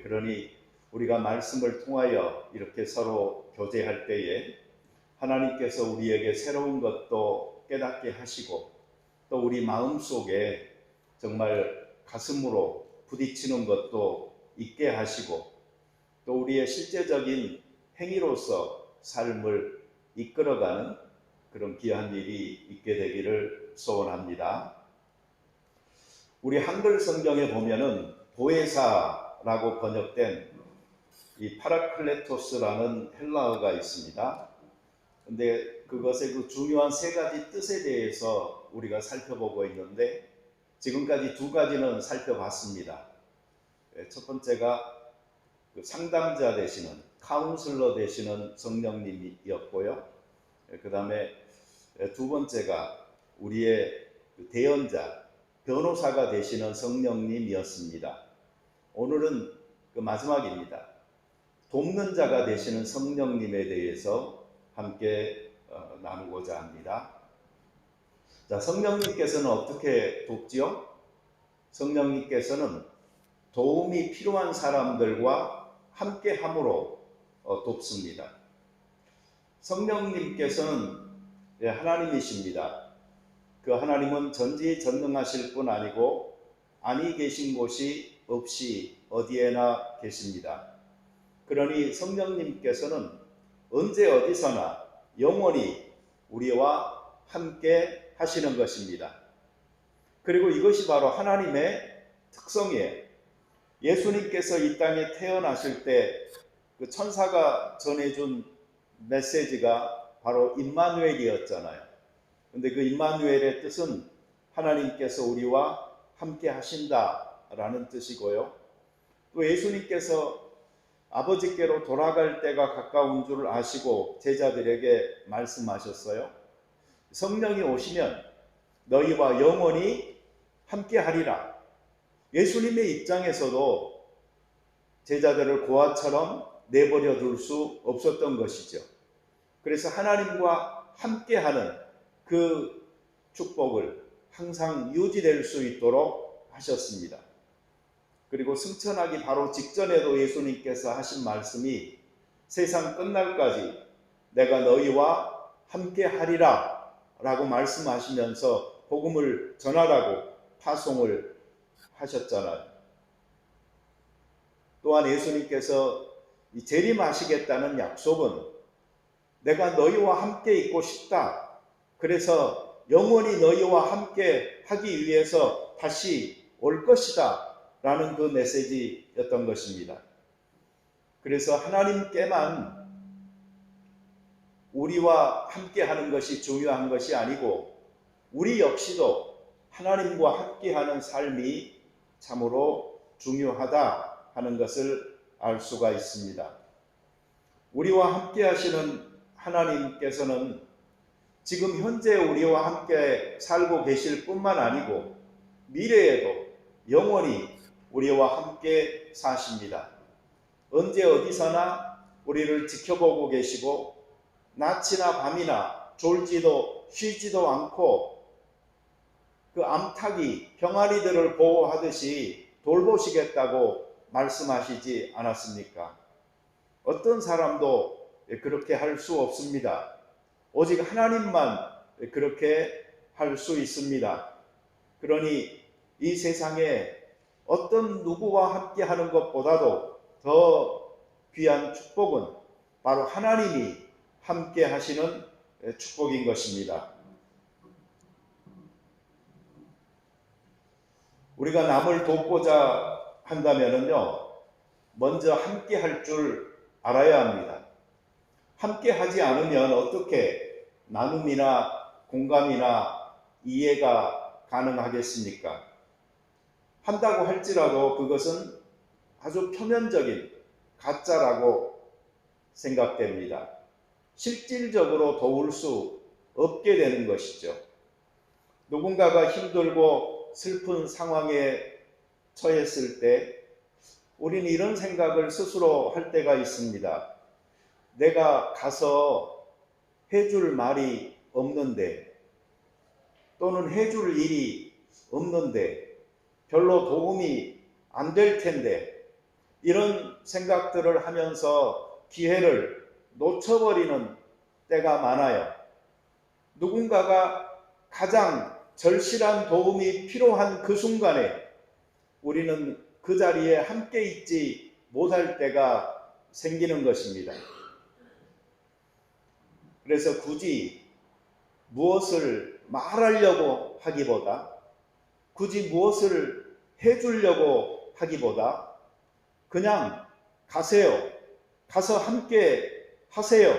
그러니 우리가 말씀을 통하여 이렇게 서로 교제할 때에 하나님께서 우리에게 새로운 것도 깨닫게 하시고 또 우리 마음속에 정말 가슴으로 부딪히는 것도 있게 하시고 또 우리의 실제적인 행위로서 삶을 이끌어가는 그런 귀한 일이 있게 되기를 소원합니다. 우리 한글 성경에 보면은 보혜사라고 번역된 이 파라클레토스라는 헬라어가 있습니다. 근데 그것의 그 중요한 세 가지 뜻에 대해서 우리가 살펴보고 있는데 지금까지 두 가지는 살펴봤습니다. 첫 번째가 그 상담자 되시는 카운슬러 되시는 성령님이었고요. 그 다음에 두 번째가 우리의 대언자 변호사가 되시는 성령님이었습니다. 오늘은 그 마지막입니다. 돕는 자가 되시는 성령님에 대해서 함께 나누고자 합니다. 자, 성령님께서는 어떻게 돕지요? 성령님께서는 도움이 필요한 사람들과 함께 함으로 돕습니다. 성령님께서는 하나님이십니다. 그 하나님은 전지전능하실 뿐 아니고 아니 계신 곳이 없이 어디에나 계십니다. 그러니 성령님께서는 언제 어디서나 영원히 우리와 함께 하시는 것입니다. 그리고 이것이 바로 하나님의 특성이에요. 예수님께서 이 땅에 태어나실 때 그 천사가 전해준 메시지가 바로 임마누엘이었잖아요. 근데 그 임마누엘의 뜻은 하나님께서 우리와 함께 하신다라는 뜻이고요. 또 예수님께서 아버지께로 돌아갈 때가 가까운 줄 아시고 제자들에게 말씀하셨어요. 성령이 오시면 너희와 영원히 함께 하리라. 예수님의 입장에서도 제자들을 고아처럼 내버려 둘 수 없었던 것이죠. 그래서 하나님과 함께하는 그 축복을 항상 유지될 수 있도록 하셨습니다. 그리고 승천하기 바로 직전에도 예수님께서 하신 말씀이 세상 끝날까지 내가 너희와 함께하리라 라고 말씀하시면서 복음을 전하라고 파송을 하셨잖아요. 또한 예수님께서 재림하시겠다는 약속은 내가 너희와 함께 있고 싶다. 그래서 영원히 너희와 함께 하기 위해서 다시 올 것이다. 라는 그 메시지였던 것입니다. 그래서 하나님께만 우리와 함께 하는 것이 중요한 것이 아니고 우리 역시도 하나님과 함께 하는 삶이 참으로 중요하다 하는 것을 알 수가 있습니다. 우리와 함께 하시는 하나님께서는 지금 현재 우리와 함께 살고 계실 뿐만 아니고 미래에도 영원히 우리와 함께 사십니다. 언제 어디서나 우리를 지켜보고 계시고 낮이나 밤이나 졸지도 쉬지도 않고 그 암탉이 병아리들을 보호하듯이 돌보시겠다고 말씀하시지 않았습니까? 어떤 사람도 그렇게 할 수 없습니다. 오직 하나님만 그렇게 할 수 있습니다. 그러니 이 세상에 어떤 누구와 함께 하는 것보다도 더 귀한 축복은 바로 하나님이 함께 하시는 축복인 것입니다. 우리가 남을 돕고자 한다면요, 먼저 함께 할 줄 알아야 합니다. 함께 하지 않으면 어떻게 나눔이나 공감이나 이해가 가능하겠습니까? 한다고 할지라도 그것은 아주 표면적인 가짜라고 생각됩니다. 실질적으로 도울 수 없게 되는 것이죠. 누군가가 힘들고 슬픈 상황에 처했을 때 우리는 이런 생각을 스스로 할 때가 있습니다. 내가 가서 해줄 말이 없는데 또는 해줄 일이 없는데 별로 도움이 안 될 텐데 이런 생각들을 하면서 기회를 놓쳐버리는 때가 많아요. 누군가가 가장 절실한 도움이 필요한 그 순간에 우리는 그 자리에 함께 있지 못할 때가 생기는 것입니다. 그래서 굳이 무엇을 말하려고 하기보다, 굳이 무엇을 해주려고 하기보다 그냥 가세요. 가서 함께 하세요.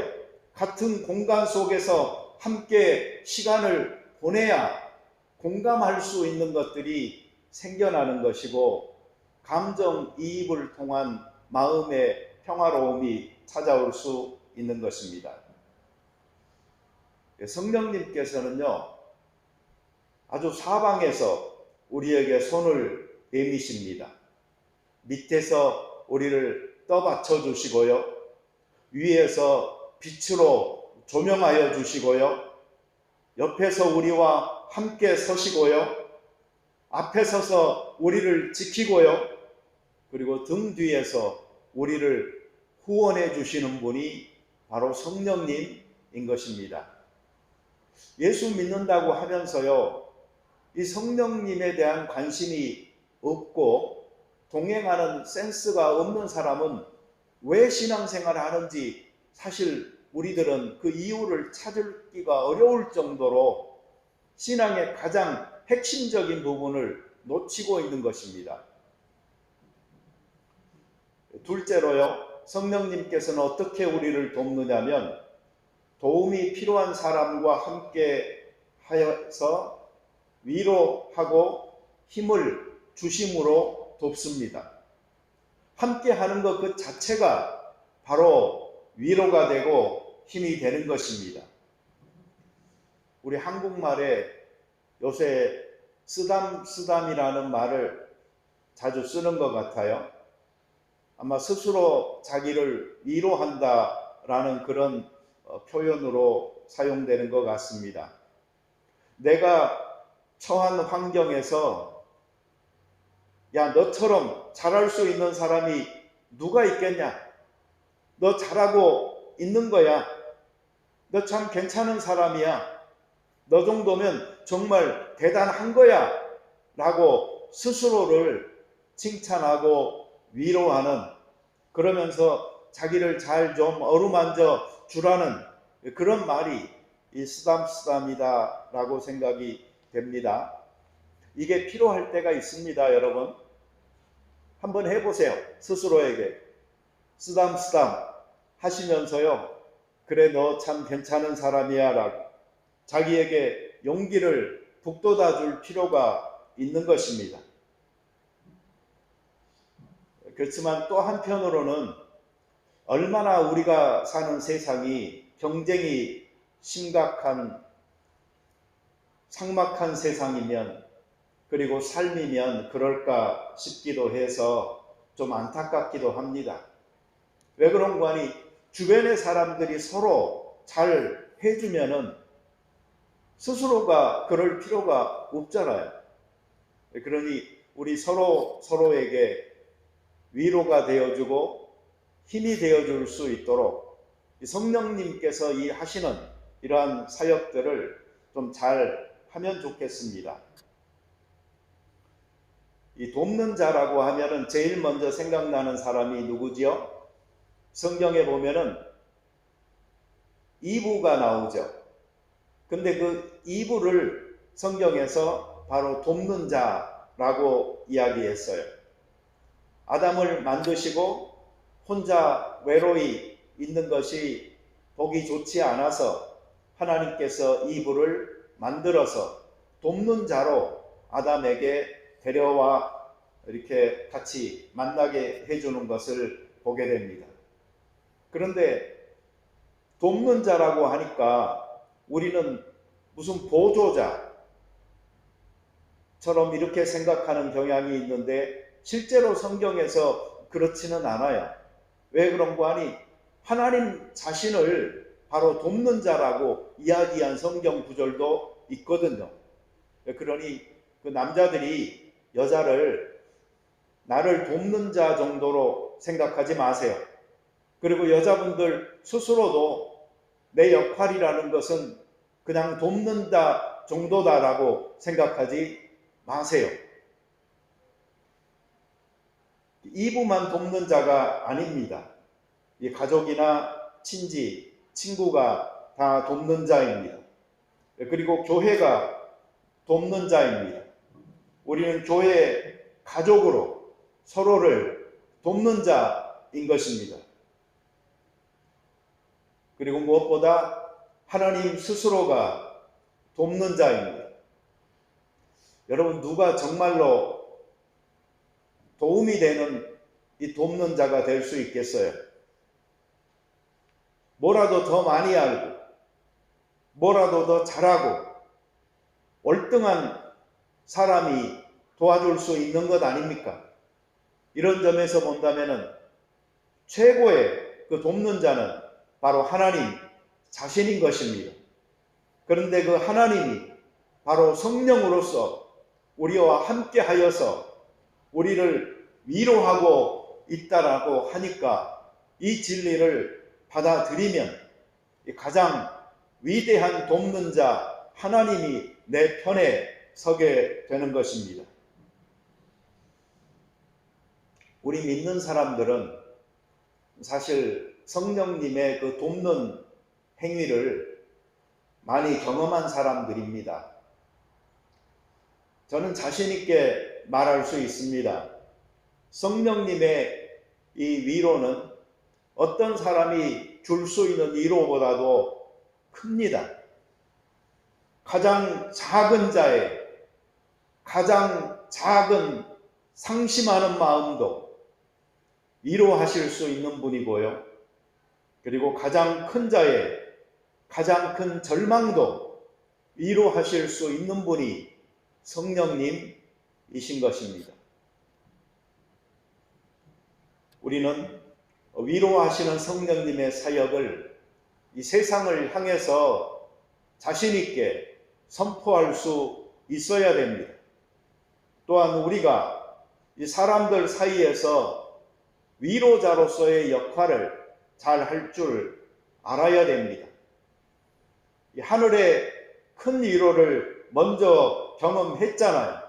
같은 공간 속에서 함께 시간을 보내야 공감할 수 있는 것들이 생겨나는 것이고, 감정이입을 통한 마음의 평화로움이 찾아올 수 있는 것입니다. 성령님께서는요, 아주 사방에서 우리에게 손을 내미십니다. 밑에서 우리를 떠받쳐 주시고요, 위에서 빛으로 조명하여 주시고요, 옆에서 우리와 함께 서시고요, 앞에 서서 우리를 지키고요, 그리고 등 뒤에서 우리를 후원해 주시는 분이 바로 성령님인 것입니다. 예수 믿는다고 하면서요, 이 성령님에 대한 관심이 없고 동행하는 센스가 없는 사람은 왜 신앙생활을 하는지 사실 우리들은 그 이유를 찾기가 어려울 정도로 신앙의 가장 핵심적인 부분을 놓치고 있는 것입니다. 둘째로요, 성령님께서는 어떻게 우리를 돕느냐면 도움이 필요한 사람과 함께 하여서 위로하고 힘을 주심으로 돕습니다. 함께 하는 것 그 자체가 바로 위로가 되고 힘이 되는 것입니다. 우리 한국말에 요새 쓰담쓰담이라는 말을 자주 쓰는 것 같아요. 아마 스스로 자기를 위로한다라는 그런 표현으로 사용되는 것 같습니다. 내가 처한 환경에서 야, 너처럼 잘할 수 있는 사람이 누가 있겠냐? 너 잘하고 있는 거야. 너 참 괜찮은 사람이야. 너 정도면 정말 대단한 거야. 라고 스스로를 칭찬하고 위로하는, 그러면서 자기를 잘 좀 어루만져 주라는 그런 말이 이 쓰담쓰담이다 라고 생각이 됩니다. 이게 필요할 때가 있습니다, 여러분. 한번 해보세요. 스스로에게 쓰담쓰담 하시면서요, 그래 너 참 괜찮은 사람이야 라고 자기에게 용기를 북돋아 줄 필요가 있는 것입니다. 그렇지만 또 한편으로는 얼마나 우리가 사는 세상이 경쟁이 심각한 삭막한 세상이면, 그리고 삶이면 그럴까 싶기도 해서 좀 안타깝기도 합니다. 왜 그런 거 아니? 주변의 사람들이 서로 잘 해주면은 스스로가 그럴 필요가 없잖아요. 그러니 우리 서로에게 위로가 되어주고 힘이 되어줄 수 있도록 성령님께서 하시는 이러한 사역들을 좀 잘 하면 좋겠습니다. 이 돕는 자라고 하면은 제일 먼저 생각나는 사람이 누구지요? 성경에 보면은 이브가 나오죠. 근데 그 이브를 성경에서 바로 돕는 자라고 이야기했어요. 아담을 만드시고 혼자 외로이 있는 것이 보기 좋지 않아서 하나님께서 이브를 만들어서 돕는 자로 아담에게 데려와 이렇게 같이 만나게 해주는 것을 보게 됩니다. 그런데 돕는 자라고 하니까 우리는 무슨 보조자처럼 이렇게 생각하는 경향이 있는데 실제로 성경에서 그렇지는 않아요. 왜 그런 거 아니? 하나님 자신을 바로 돕는 자라고 이야기한 성경 구절도 있거든요. 그러니 그 남자들이 여자를 나를 돕는 자 정도로 생각하지 마세요. 그리고 여자분들 스스로도 내 역할이라는 것은 그냥 돕는다 정도다라고 생각하지 마세요. 이부만 돕는 자가 아닙니다. 이 가족이나 친지, 친구가 다 돕는 자입니다. 그리고 교회가 돕는 자입니다. 우리는 교회 가족으로 서로를 돕는 자인 것입니다. 그리고 무엇보다 하나님 스스로가 돕는 자입니다. 여러분, 누가 정말로 도움이 되는 이 돕는 자가 될 수 있겠어요? 뭐라도 더 많이 알고, 뭐라도 더 잘하고, 월등한 사람이 도와줄 수 있는 것 아닙니까? 이런 점에서 본다면 최고의 그 돕는 자는 바로 하나님 자신인 것입니다. 그런데 그 하나님이 바로 성령으로서 우리와 함께 하여서 우리를 위로하고 있다라고 하니까 이 진리를 받아들이면 가장 위대한 돕는 자 하나님이 내 편에 서게 되는 것입니다. 우리 믿는 사람들은 사실 성령님의 그 돕는 행위를 많이 경험한 사람들입니다. 저는 자신 있게 말할 수 있습니다. 성령님의 이 위로는 어떤 사람이 줄 수 있는 위로보다도 큽니다. 가장 작은 자의 가장 작은 상심하는 마음도 위로하실 수 있는 분이고요. 그리고 가장 큰 자의 가장 큰 절망도 위로하실 수 있는 분이 성령님이신 것입니다. 우리는 위로하시는 성령님의 사역을 이 세상을 향해서 자신 있게 선포할 수 있어야 됩니다. 또한 우리가 이 사람들 사이에서 위로자로서의 역할을 잘 할 줄 알아야 됩니다. 이 하늘의 큰 위로를 먼저 경험했잖아요.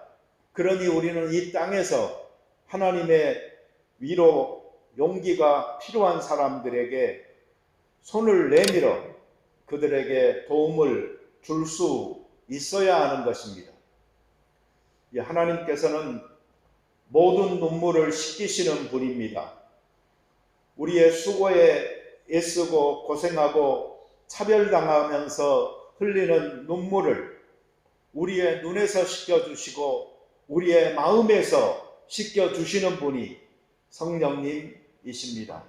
그러니 우리는 이 땅에서 하나님의 위로, 용기가 필요한 사람들에게 손을 내밀어 그들에게 도움을 줄 수 있어야 하는 것입니다. 하나님께서는 모든 눈물을 씻기시는 분입니다. 우리의 수고에 애쓰고 고생하고 차별당하면서 흘리는 눈물을 우리의 눈에서 씻겨주시고 우리의 마음에서 씻겨주시는 분이 성령님이십니다.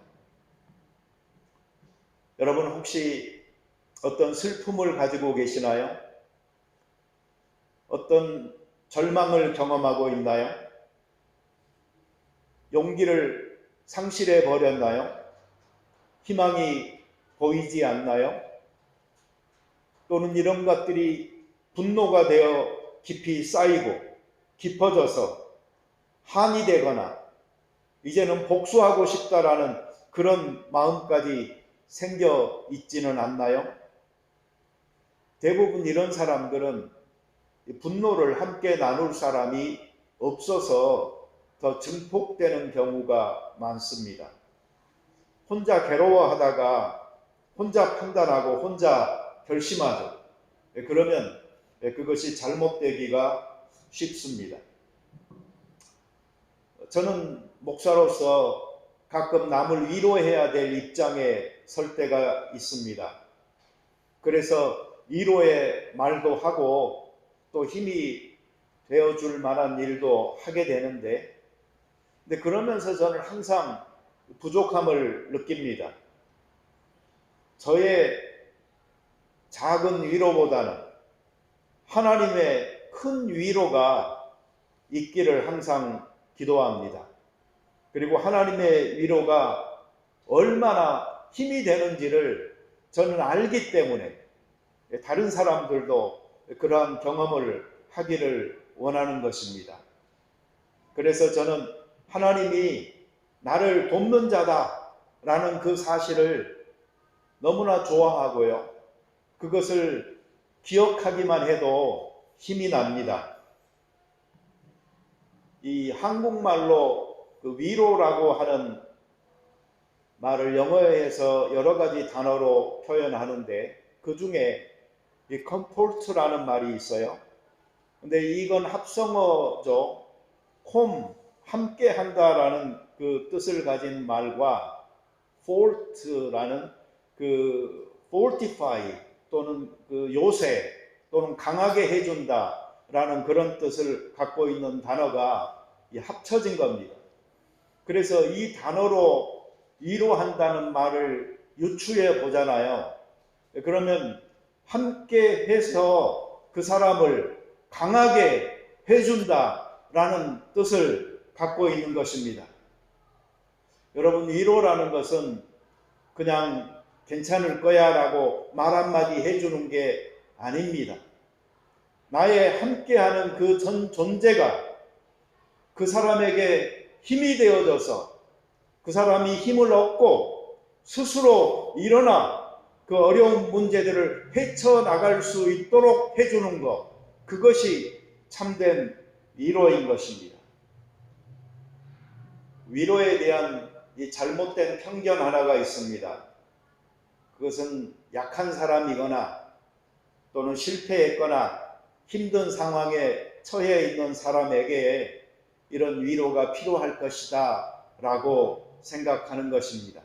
여러분, 혹시 어떤 슬픔을 가지고 계시나요? 어떤 절망을 경험하고 있나요? 용기를 상실해 버렸나요? 희망이 보이지 않나요? 또는 이런 것들이 분노가 되어 깊이 쌓이고 깊어져서 한이 되거나 이제는 복수하고 싶다라는 그런 마음까지 생겨 있지는 않나요? 대부분 이런 사람들은 분노를 함께 나눌 사람이 없어서 더 증폭되는 경우가 많습니다. 혼자 괴로워하다가 혼자 판단하고 혼자 결심하죠. 그러면 그것이 잘못되기가 쉽습니다. 저는 목사로서 가끔 남을 위로해야 될 입장에 설 때가 있습니다. 그래서 위로의 말도 하고 또 힘이 되어줄 만한 일도 하게 되는데, 근데 그러면서 저는 항상 부족함을 느낍니다. 저의 작은 위로보다는 하나님의 큰 위로가 있기를 항상 기도합니다. 그리고 하나님의 위로가 얼마나 힘이 되는지를 저는 알기 때문에 다른 사람들도 그러한 경험을 하기를 원하는 것입니다. 그래서 저는 하나님이 나를 돕는 자다라는 그 사실을 너무나 좋아하고요. 그것을 기억하기만 해도 힘이 납니다. 이 한국말로 그 위로라고 하는 말을 영어에서 여러 가지 단어로 표현하는데 그 중에 이 comfort라는 말이 있어요. 근데 이건 합성어죠. 함께 한다라는 그 뜻을 가진 말과 fort라는 그 fortify 또는 그 요새 또는 강하게 해준다라는 그런 뜻을 갖고 있는 단어가 합쳐진 겁니다. 그래서 이 단어로 위로한다는 말을 유추해 보잖아요. 그러면 함께 해서 그 사람을 강하게 해준다라는 뜻을 갖고 있는 것입니다. 여러분, 위로라는 것은 그냥 괜찮을 거야 라고 말 한마디 해주는 게 아닙니다. 나의 함께하는 그 존재가 그 사람에게 힘이 되어져서 그 사람이 힘을 얻고 스스로 일어나 그 어려운 문제들을 헤쳐나갈 수 있도록 해주는 것, 그것이 참된 위로인 것입니다. 위로에 대한 이 잘못된 편견 하나가 있습니다. 그것은 약한 사람이거나 또는 실패했거나 힘든 상황에 처해 있는 사람에게 이런 위로가 필요할 것이다 라고 생각하는 것입니다.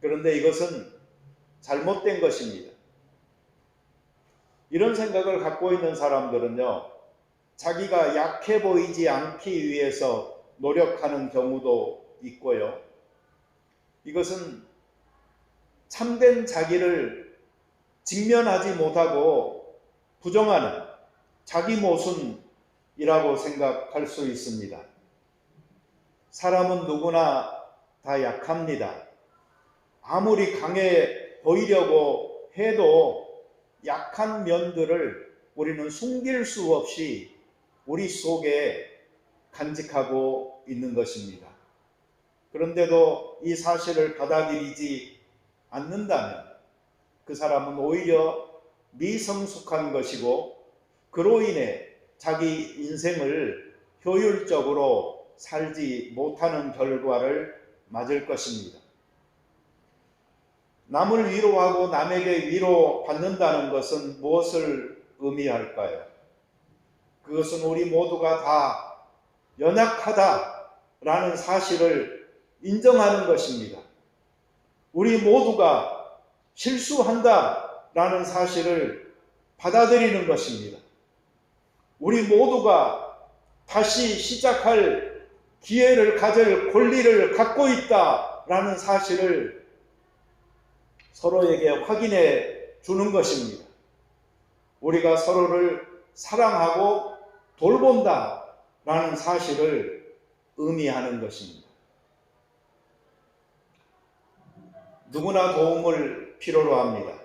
그런데 이것은 잘못된 것입니다. 이런 생각을 갖고 있는 사람들은요, 자기가 약해 보이지 않기 위해서 노력하는 경우도 있고요. 이것은 참된 자기를 직면하지 못하고 부정하는 자기 모순이라고 생각할 수 있습니다. 사람은 누구나 다 약합니다. 아무리 강해 보이려고 해도 약한 면들을 우리는 숨길 수 없이 우리 속에 간직하고 있는 것입니다. 그런데도 이 사실을 받아들이지 않는다면 그 사람은 오히려 미성숙한 것이고 그로 인해 자기 인생을 효율적으로 살지 못하는 결과를 맞을 것입니다. 남을 위로하고 남에게 위로받는다는 것은 무엇을 의미할까요? 그것은 우리 모두가 다 연약하다라는 사실을 인정하는 것입니다. 우리 모두가 실수한다라는 사실을 받아들이는 것입니다. 우리 모두가 다시 시작할 기회를 가질 권리를 갖고 있다라는 사실을 서로에게 확인해 주는 것입니다. 우리가 서로를 사랑하고 돌본다라는 사실을 의미하는 것입니다. 누구나 도움을 필요로 합니다.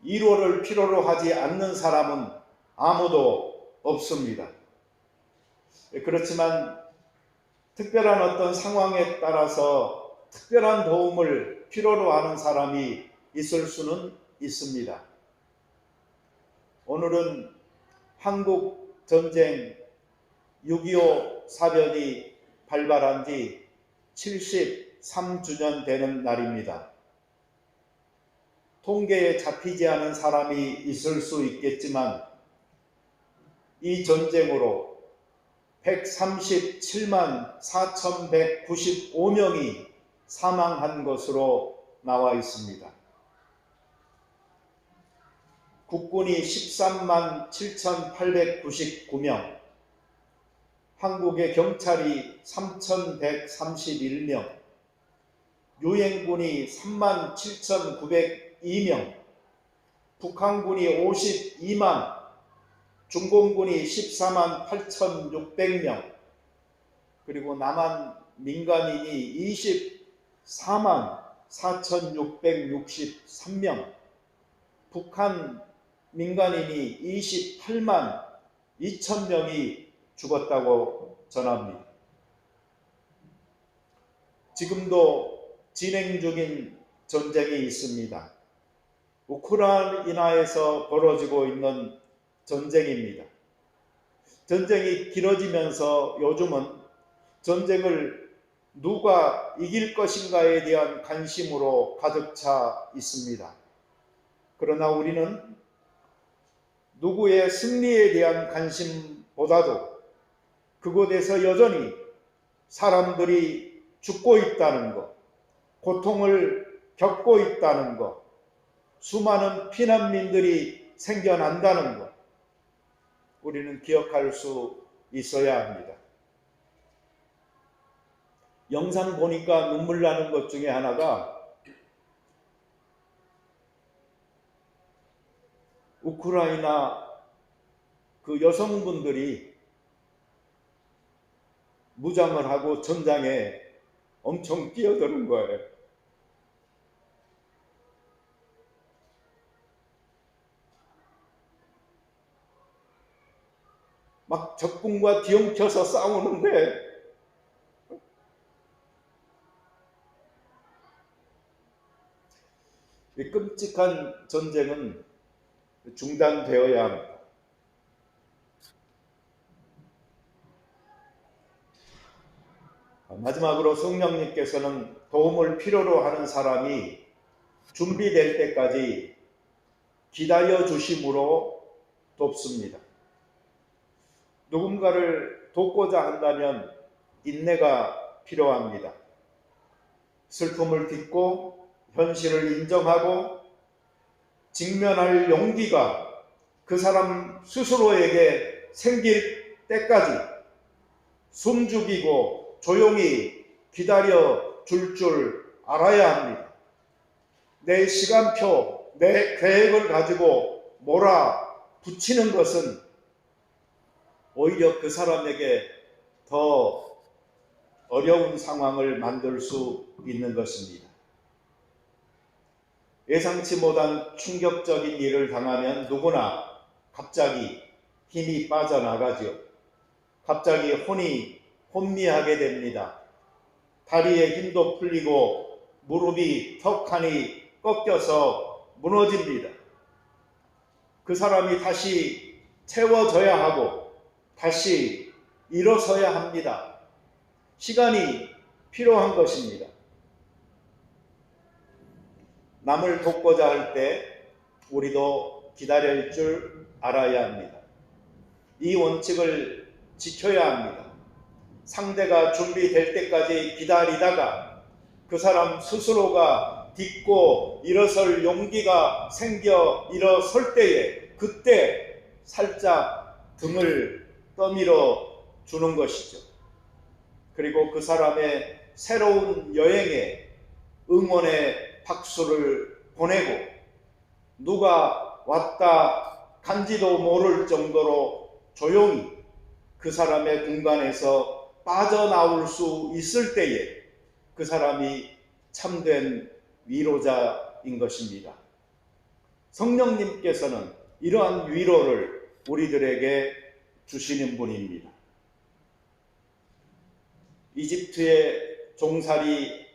위로를 필요로 하지 않는 사람은 아무도 없습니다. 그렇지만 특별한 어떤 상황에 따라서 특별한 도움을 필요로 하는 사람이 있을 수는 있습니다. 오늘은 한국 전쟁 6.25 사변이 발발한 지 73주년 되는 날입니다. 통계에 잡히지 않은 사람이 있을 수 있겠지만 이 전쟁으로 137만 4,195명이 사망한 것으로 나와 있습니다. 국군이 13만 7,899명, 한국의 경찰이 3,131명, 유엔군이 3만 7,902명, 북한군이 52만, 중공군이 14만 8,600명, 그리고 남한 민간인이 24만 4,663명, 북한 민간인이 28만 2천 명이 죽었다고 전합니다. 지금도 진행 중인 전쟁이 있습니다. 우크라이나에서 벌어지고 있는 전쟁입니다. 전쟁이 길어지면서 요즘은 전쟁을 누가 이길 것인가에 대한 관심으로 가득 차 있습니다. 그러나 우리는 누구의 승리에 대한 관심보다도 그곳에서 여전히 사람들이 죽고 있다는 것, 고통을 겪고 있다는 것, 수많은 피난민들이 생겨난다는 것, 우리는 기억할 수 있어야 합니다. 영상 보니까 눈물 나는 것 중에 하나가 우크라이나 그 여성분들이 무장을 하고 전장에 엄청 뛰어드는 거예요. 막 적군과 뒤엉켜서 싸우는데 이 끔찍한 전쟁은 중단되어야 합니다. 마지막으로 성령님께서는 도움을 필요로 하는 사람이 준비될 때까지 기다려 주심으로 돕습니다. 누군가를 돕고자 한다면 인내가 필요합니다. 슬픔을 딛고 현실을 인정하고 직면할 용기가 그 사람 스스로에게 생길 때까지 숨죽이고 조용히 기다려 줄 알아야 합니다. 내 시간표, 내 계획을 가지고 몰아붙이는 것은 오히려 그 사람에게 더 어려운 상황을 만들 수 있는 것입니다. 예상치 못한 충격적인 일을 당하면 누구나 갑자기 힘이 빠져나가죠. 갑자기 혼미하게 됩니다. 다리에 힘도 풀리고 무릎이 턱하니 꺾여서 무너집니다. 그 사람이 다시 채워져야 하고 다시 일어서야 합니다. 시간이 필요한 것입니다. 남을 돕고자 할 때 우리도 기다릴 줄 알아야 합니다. 이 원칙을 지켜야 합니다. 상대가 준비될 때까지 기다리다가 그 사람 스스로가 딛고 일어설 용기가 생겨 일어설 때에 그때 살짝 등을 떠밀어 주는 것이죠. 그리고 그 사람의 새로운 여행에 응원의 박수를 보내고 누가 왔다 간지도 모를 정도로 조용히 그 사람의 공간에서 빠져나올 수 있을 때에 그 사람이 참된 위로자인 것입니다. 성령님께서는 이러한 위로를 우리들에게 주시는 분입니다. 이집트에 종살이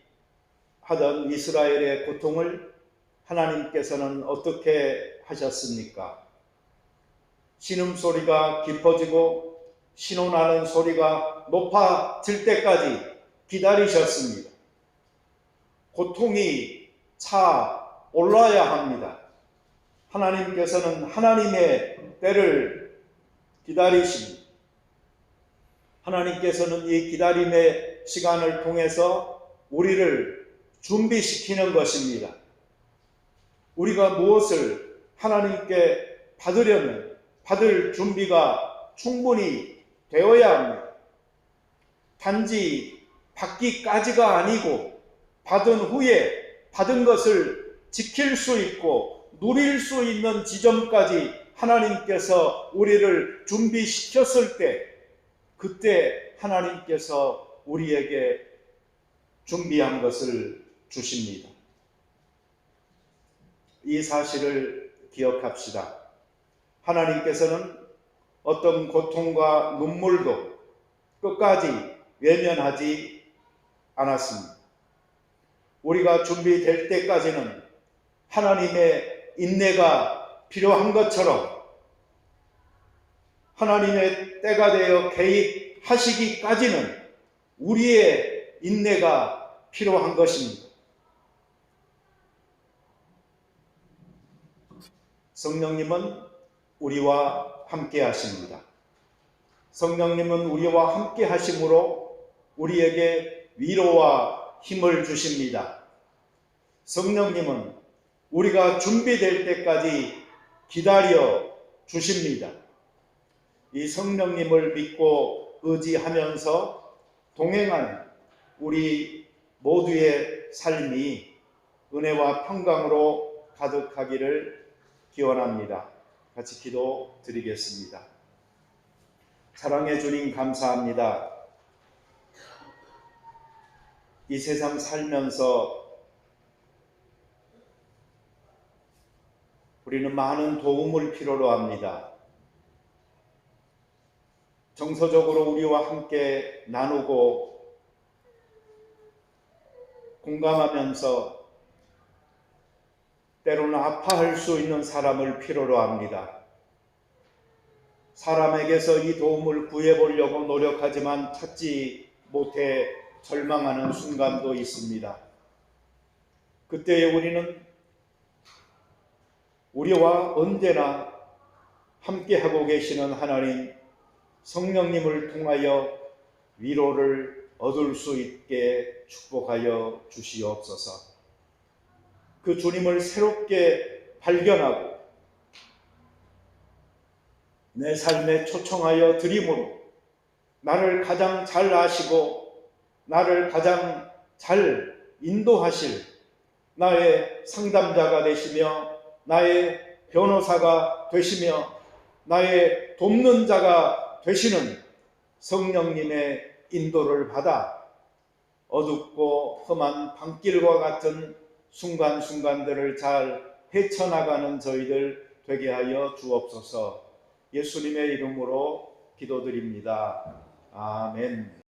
하던 이스라엘의 고통을 하나님께서는 어떻게 하셨습니까? 신음소리가 깊어지고 신호나는 소리가 높아질 때까지 기다리셨습니다. 고통이 차 올라야 합니다. 하나님께서는 하나님의 때를 기다리십니다. 하나님께서는 이 기다림의 시간을 통해서 우리를 준비시키는 것입니다. 우리가 무엇을 하나님께 받으려면 받을 준비가 충분히 되어야 합니다. 단지 받기까지가 아니고 받은 후에 받은 것을 지킬 수 있고 누릴 수 있는 지점까지 하나님께서 우리를 준비시켰을 때 그때 하나님께서 우리에게 준비한 것을 주십니다. 이 사실을 기억합시다. 하나님께서는 어떤 고통과 눈물도 끝까지 외면하지 않았습니다. 우리가 준비될 때까지는 하나님의 인내가 필요한 것처럼 하나님의 때가 되어 개입하시기까지는 우리의 인내가 필요한 것입니다. 성령님은 우리와 함께 하십니다. 성령님은 우리와 함께 하심으로 우리에게 위로와 힘을 주십니다. 성령님은 우리가 준비될 때까지 기다려 주십니다. 이 성령님을 믿고 의지하면서 동행하는 우리 모두의 삶이 은혜와 평강으로 가득하기를 기원합니다. 같이 기도 드리겠습니다. 사랑의 주님 감사합니다. 이 세상 살면서 우리는 많은 도움을 필요로 합니다. 정서적으로 우리와 함께 나누고 공감하면서 때로는 아파할 수 있는 사람을 필요로 합니다. 사람에게서 이 도움을 구해보려고 노력하지만 찾지 못해 절망하는 순간도 있습니다. 그때에 우리는 우리와 언제나 함께하고 계시는 하나님 성령님을 통하여 위로를 얻을 수 있게 축복하여 주시옵소서. 그 주님을 새롭게 발견하고 내 삶에 초청하여 드림으로 나를 가장 잘 아시고 나를 가장 잘 인도하실 나의 상담자가 되시며 나의 변호사가 되시며 나의 돕는 자가 되시는 성령님의 인도를 받아 어둡고 험한 밤길과 같은 순간순간들을 잘 헤쳐나가는 저희들 되게 하여 주옵소서. 예수님의 이름으로 기도드립니다. 아멘.